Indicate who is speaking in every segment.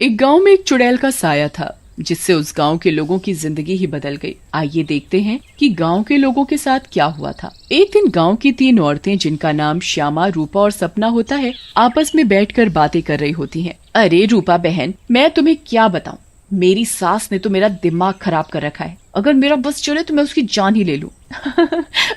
Speaker 1: एक गांव में एक चुड़ैल का साया था जिससे उस गांव के लोगों की जिंदगी ही बदल गई। आइए देखते हैं कि गांव के लोगों के साथ क्या हुआ था। एक दिन गांव की 3 औरतें, जिनका नाम श्यामा, रूपा और सपना होता है, आपस में बैठकर बातें कर रही होती हैं। अरे रूपा बहन, मैं तुम्हें क्या बताऊं, मेरी सास ने तो मेरा दिमाग खराब कर रखा है। अगर मेरा बस चले तो मैं उसकी जान ही ले लूं।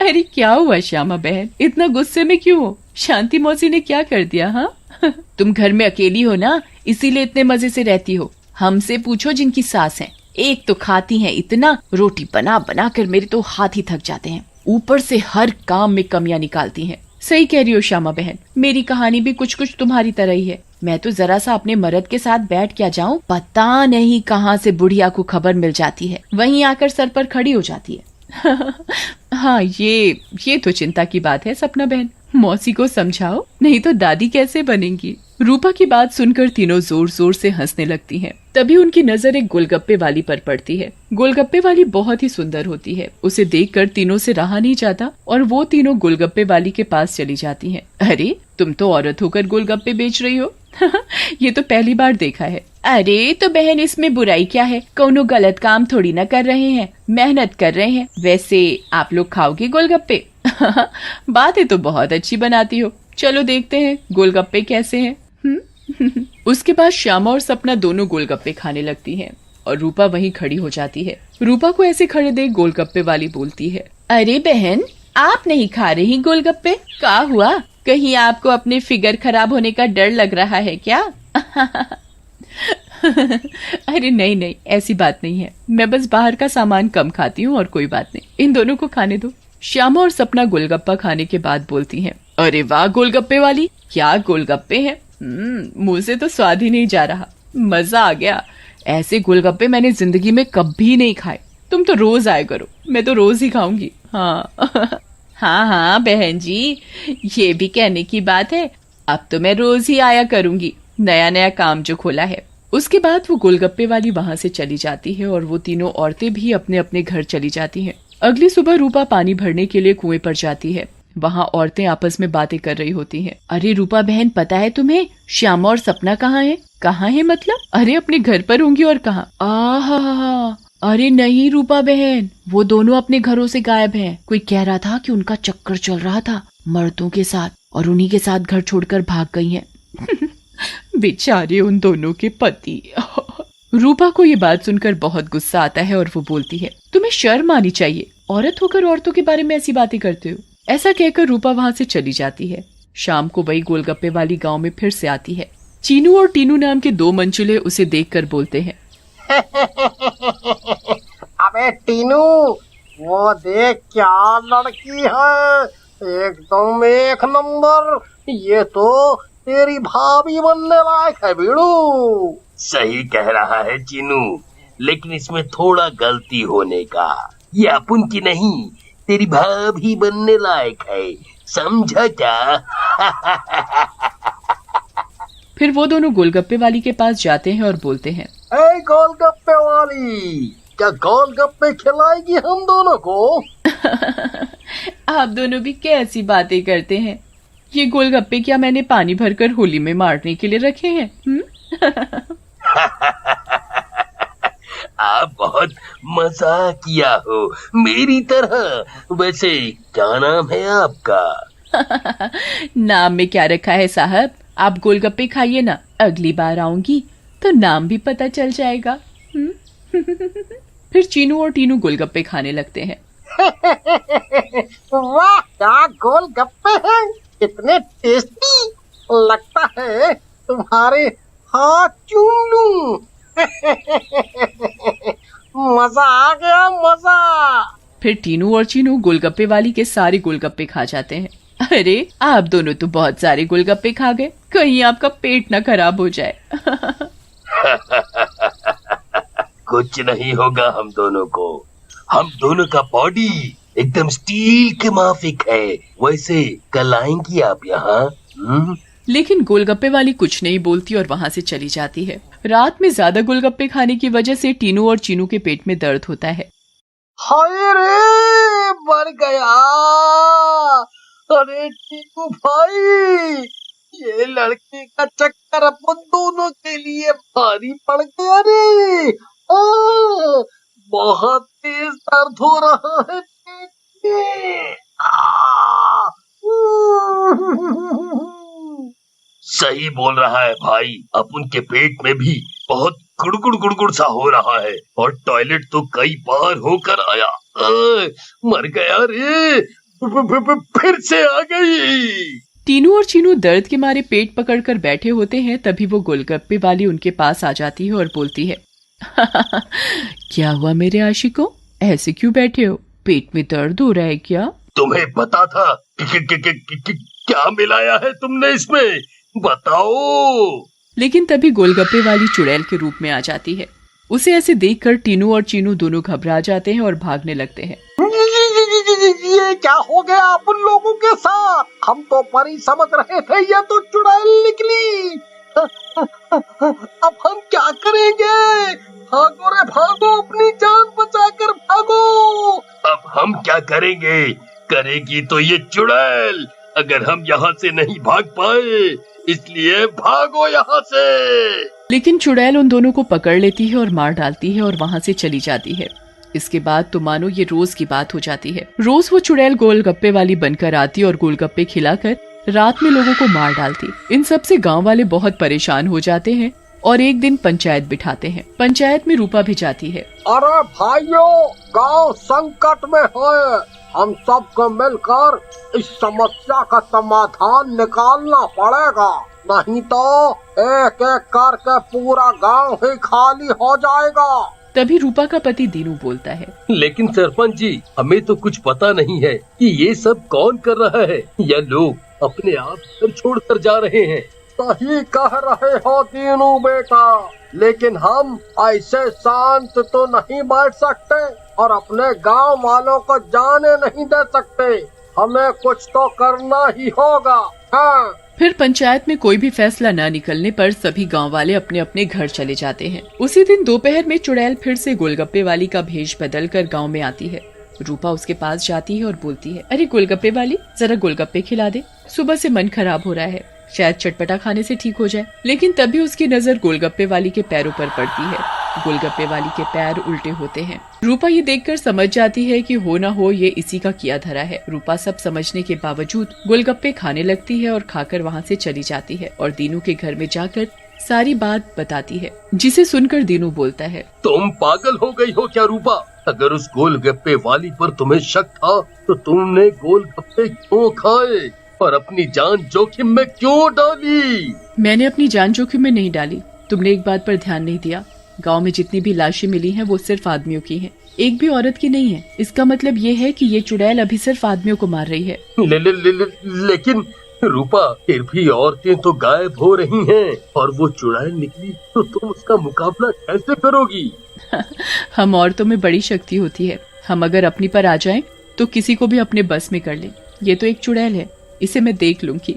Speaker 1: अरे क्या हुआ श्यामा बहन, इतना गुस्से में क्यों हो? शांति मौसी ने क्या कर दिया? हाँ तुम घर में अकेली हो ना, इसीलिए इतने मजे से रहती हो। हमसे पूछो जिनकी सास है, एक तो खाती हैं इतना, रोटी बना बना कर मेरे तो हाथ ही थक जाते हैं, ऊपर से हर काम में कमियां निकालती हैं। सही कह रही हो श्यामा बहन, मेरी कहानी भी कुछ कुछ तुम्हारी तरह ही है। मैं तो जरा सा अपने मर्द के साथ बैठ क्या जाऊं, पता नहीं कहां से बुढ़िया को खबर मिल जाती है, वहीं आकर सर पर खड़ी हो जाती है। हाँ ये तो चिंता की बात है सपना बहन, मौसी को समझाओ, नहीं तो दादी कैसे बनेंगी। रूपा की बात सुनकर तीनों जोर जोर से हंसने लगती हैं। तभी उनकी नजर एक गोलगप्पे वाली पर पड़ती है। गोलगप्पे वाली बहुत ही सुंदर होती है, उसे देखकर तीनों से रहा नहीं जाता और वो तीनों गोलगप्पे वाली के पास चली जाती हैं। अरे तुम तो औरत होकर गोलगप्पे बेच रही हो। ये तो पहली बार देखा है। अरे तो बहन, इसमें बुराई क्या है, कौनो गलत काम थोड़ी ना कर रहे हैं, मेहनत कर रहे हैं। वैसे आप लोग खाओगे गोलगप्पे? बातें तो बहुत अच्छी बनाती हो, चलो देखते हैं गोलगप्पे कैसे हैं। उसके बाद श्यामा और सपना दोनों गोलगप्पे खाने लगती हैं और रूपा वहीं खड़ी हो जाती है। रूपा को ऐसे खड़े देख गोलगप्पे वाली बोलती है, अरे बहन, आप नहीं खा रही गोलगप्पे? क्या हुआ, कहीं आपको अपने फिगर खराब होने का डर लग रहा है क्या? अरे नहीं नहीं, ऐसी बात नहीं है, मैं बस बाहर का सामान कम खाती हूँ और कोई बात नहीं, इन दोनों को खाने दो। श्यामा और सपना गोलगप्पा खाने के बाद बोलती हैं, अरे वाह गोलगप्पे वाली, क्या गोलगप्पे हैं, मुंह से तो स्वाद ही नहीं जा रहा, मजा आ गया। ऐसे गोलगप्पे मैंने जिंदगी में कभी नहीं खाए, तुम तो रोज आया करो, मैं तो रोज ही खाऊंगी। हाँ हाँ हाँ बहन जी, ये भी कहने की बात है, अब तो मैं रोज ही आया करूंगी, नया नया काम जो खोला है। उसके बाद वो गोलगप्पे वाली वहां से चली जाती है और वो तीनों औरतें भी अपने अपने घर चली जाती हैं। अगली सुबह रूपा पानी भरने के लिए कुएं पर जाती है। वहाँ औरतें आपस में बातें कर रही होती हैं। अरे रूपा बहन, पता है तुम्हें श्यामा और सपना कहाँ है? कहाँ है मतलब? अरे अपने घर पर होंगी और कहाँ? आहा, अरे नहीं रूपा बहन, वो दोनों अपने घरों से गायब हैं। कोई कह रहा था कि उनका चक्कर चल रहा था मर्दों के साथ और उन्हीं के साथ घर छोड़कर भाग गई हैं। बेचारे उन दोनों के पति। रूपा को ये बात सुनकर बहुत गुस्सा आता है और वो बोलती है, तुम्हें शर्म आनी चाहिए, औरत होकर औरतों के बारे में ऐसी बातें करते हो। ऐसा कहकर रूपा वहाँ से चली जाती है। शाम को वही गोलगप्पे वाली गांव में फिर से आती है। चीनू और टीनू नाम के 2 मंचुले उसे देखकर बोलते हैं,
Speaker 2: अबे टीनू, वो देख क्या लड़की है, एकदम एक नंबर, ये तो तेरी भाभी बनने लायक है बीड़ू।
Speaker 3: सही कह रहा है चीनू, लेकिन इसमें थोड़ा गलती होने का, ये अपन की नहीं, तेरी भाभी बनने लायक है, समझा क्या?
Speaker 1: फिर वो दोनों गोलगप्पे वाली के पास जाते हैं और बोलते हैं,
Speaker 2: ए गोलगप्पे वाली, क्या गोलगप्पे खिलाएगी हम दोनों को?
Speaker 1: आप दोनों भी कैसी बातें करते हैं, ये गोलगप्पे क्या मैंने पानी भरकर होली में मारने के लिए रखे हैं?
Speaker 3: आप बहुत मजाक किया हो मेरी तरह। वैसे क्या नाम है आपका?
Speaker 1: नाम में क्या रखा है साहब, आप गोलगप्पे खाइए ना, अगली बार आऊंगी तो नाम भी पता चल जाएगा। फिर चीनू और टीनू गोलगप्पे खाने लगते हैं।
Speaker 2: वाह, क्या गोलगप्पे हैं, इतने टेस्टी, लगता है तुम्हारे हाथ चूम लूं। मजा आ गया, मजा।
Speaker 1: फिर टीनू और चीनू गोलगप्पे वाली के सारे गोलगप्पे खा जाते हैं। अरे आप दोनों तो बहुत सारे गोलगप्पे खा गए, कहीं आपका पेट ना खराब हो जाए।
Speaker 3: कुछ नहीं होगा हम दोनों को, हम दोनों का बॉडी एकदम स्टील के माफिक है। वैसे कल आएंगी आप यहाँ?
Speaker 1: लेकिन गोलगप्पे वाली कुछ नहीं बोलती और वहाँ से चली जाती है। रात में ज्यादा गोलगप्पे खाने की वजह से टीनू और चीनू के पेट में दर्द होता है।
Speaker 2: हाय रे, मर गया। अरे टीनू भाई, ये लड़के का चक्कर अपन दोनों के लिए भारी पड़ गया रे। बहुत तेज दर्द हो रहा है पेट में।
Speaker 3: सही बोल रहा है भाई, अपन के पेट में भी बहुत गुड़गुड़ गुड़गुड़ सा हो रहा है और टॉयलेट तो कई बार होकर आया। मर गया रे, फिर से आ गई।
Speaker 1: टीनू और चीनू दर्द के मारे पेट पकड़कर बैठे होते हैं। तभी वो गोलगप्पे वाली उनके पास आ जाती है और बोलती है, क्या हुआ मेरे आशिकों, ऐसे क्यों बैठे हो, पेट में दर्द हो रहा है क्या?
Speaker 3: तुम्हें पता था क्या मिलाया है तुमने इसमें, बताओ।
Speaker 1: लेकिन तभी गोलगप्पे वाली चुड़ैल के रूप में आ जाती है। उसे ऐसे देखकर टीनू और चीनू दोनों घबरा जाते हैं और भागने लगते हैं।
Speaker 2: ये क्या हो गया अपन लोगों के साथ? हम तो परी समझ रहे थे, ये तो चुड़ैल निकली। अब हम क्या करेंगे? भागो रे भागो, अपनी जान बचाकर भागो।
Speaker 3: अब हम क्या करेंगे? करेगी तो ये चुड़ैल, अगर हम यहाँ से नहीं भाग पाए, इसलिए भागो यहाँ से।
Speaker 1: लेकिन चुड़ैल उन दोनों को पकड़ लेती है और मार डालती है और वहाँ से चली जाती है। इसके बाद तो मानो ये रोज की बात हो जाती है। रोज वो चुड़ैल गोलगप्पे वाली बनकर आती और गोलगप्पे खिलाकर रात में लोगों को मार डालती। इन सब से गांव वाले बहुत परेशान हो जाते हैं और एक दिन पंचायत बिठाते हैं। पंचायत में रूपा भी जाती है।
Speaker 2: अरे भाइयों, गांव संकट में है, हम सबको मिलकर इस समस्या का समाधान निकालना पड़ेगा, नहीं तो एक एक करके पूरा गांव ही खाली हो जाएगा।
Speaker 1: तभी रूपा का पति दीनू बोलता है,
Speaker 3: लेकिन सरपंच जी, हमें तो कुछ पता नहीं है कि ये सब कौन कर रहा है, या लोग अपने आप घर छोड़कर जा रहे हैं।
Speaker 2: सही कह रहे हो दीनू बेटा, लेकिन हम ऐसे शांत तो नहीं बैठ सकते और अपने गांव वालों को जाने नहीं दे सकते। हमें कुछ तो करना ही होगा। हाँ।
Speaker 1: फिर पंचायत में कोई भी फैसला न निकलने पर सभी गांव वाले अपने अपने घर चले जाते हैं। उसी दिन दोपहर में चुड़ैल फिर से गोलगप्पे वाली का भेष बदलकर गांव में आती है। रूपा उसके पास जाती है और बोलती है, अरे गोलगप्पे वाली, जरा गोलगप्पे खिला दे, सुबह से मन खराब हो रहा है, शायद चटपटा खाने से ठीक हो जाए। लेकिन तभी उसकी नजर गोलगप्पे वाली के पैरों पर पड़ती है। गोलगप्पे वाली के पैर उल्टे होते हैं। रूपा ये देखकर समझ जाती है कि हो न हो ये इसी का किया धरा है। रूपा सब समझने के बावजूद गोलगप्पे खाने लगती है और खाकर वहाँ से चली जाती है और दीनू के घर में जाकर सारी बात बताती है, जिसे सुनकर दीनू बोलता है,
Speaker 3: तुम पागल हो गई हो क्या रूपा? अगर उस गोलगप्पे वाली पर तुम्हें शक था तो तुमने गोलगप्पे क्यों खाए और अपनी जान जोखिम में क्यों डाली?
Speaker 1: मैंने अपनी जान जोखिम में नहीं डाली, तुमने एक बात पर ध्यान नहीं दिया। गांव में जितनी भी लाशें मिली हैं वो सिर्फ आदमियों की हैं, एक भी औरत की नहीं है। इसका मतलब ये है कि ये चुड़ैल अभी सिर्फ आदमियों को मार रही है।
Speaker 3: लेकिन रूपा, फिर भी औरतें तो गायब हो रही हैं और वो चुड़ैल निकली तो तुम उसका मुकाबला कैसे करोगी?
Speaker 1: हम औरतों में बड़ी शक्ति होती है, हम अगर अपनी पर आ जाएं तो किसी को भी अपने बस में कर लें। ये तो एक चुड़ैल है, इसे मैं देख लूंगी।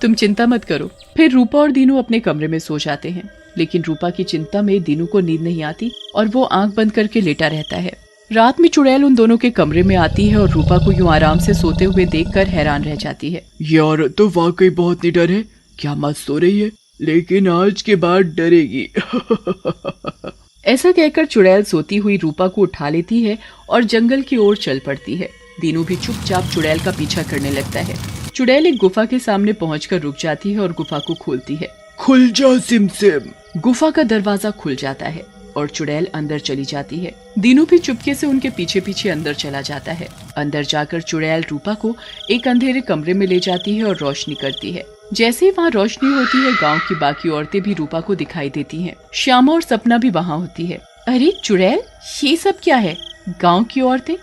Speaker 1: तुम चिंता मत करो। फिर रूपा और दीनू अपने कमरे में सो जाते हैं, लेकिन रूपा की चिंता में दीनू को नींद नहीं आती और वो आंख बंद करके लेटा रहता है। रात में चुड़ैल उन दोनों के कमरे में आती है और रूपा को यूं आराम से सोते हुए देखकर हैरान रह जाती है।
Speaker 4: ये औरत तो वाकई बहुत निडर है, क्या मत सो रही है, लेकिन आज के बाद डरेगी।
Speaker 1: ऐसा कहकर चुड़ैल सोती हुई रूपा को उठा लेती है और जंगल की ओर चल पड़ती है। दीनू भी चुपचाप चुड़ैल का पीछा करने लगता है। चुड़ैल एक गुफा के सामने पहुंचकर रुक जाती है और गुफा को खोलती है।
Speaker 4: खुल जा सिमसिम।
Speaker 1: गुफा का दरवाजा खुल जाता है और चुड़ैल अंदर चली जाती है। दीनू भी चुपके से उनके पीछे पीछे अंदर चला जाता है। अंदर जाकर चुड़ैल रूपा को एक अंधेरे कमरे में ले जाती है और रोशनी करती है। जैसे ही वहाँ रोशनी होती है, गांव की बाकी औरतें भी रूपा को दिखाई देती हैं। श्यामा और सपना भी वहाँ होती है। अरे चुड़ैल, ये सब क्या है? गांव की औरतें,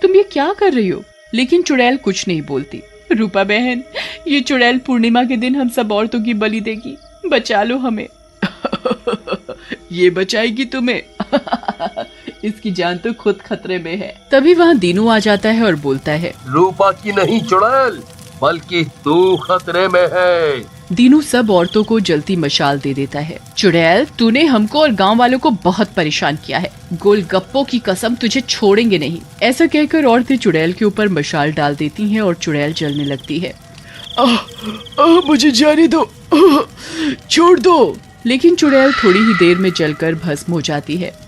Speaker 1: तुम ये क्या कर रही हो? लेकिन चुड़ैल कुछ नहीं बोलती। रूपा बहन, ये चुड़ैल पूर्णिमा के दिन हम सब औरतों की बलि देगी, बचा लो हमें।
Speaker 4: ये बचाएगी तुम्हें।
Speaker 1: इसकी जान तो खुद खतरे में है। तभी वहाँ दीनू आ जाता है और बोलता है,
Speaker 3: रूपा की नहीं चुड़ैल, बल्कि तू खतरे में है।
Speaker 1: दीनू सब औरतों को जलती मशाल दे देता है। चुड़ैल, तूने हमको और गांव वालों को बहुत परेशान किया है, गोलगप्पों की कसम, तुझे छोड़ेंगे नहीं। ऐसा कहकर औरतें चुड़ैल के ऊपर मशाल डाल देती हैं और चुड़ैल जलने लगती है।
Speaker 4: मुझे जाने दो, छोड़ दो।
Speaker 1: लेकिन चुड़ैल थोड़ी ही देर में जलकर भस्म हो जाती है।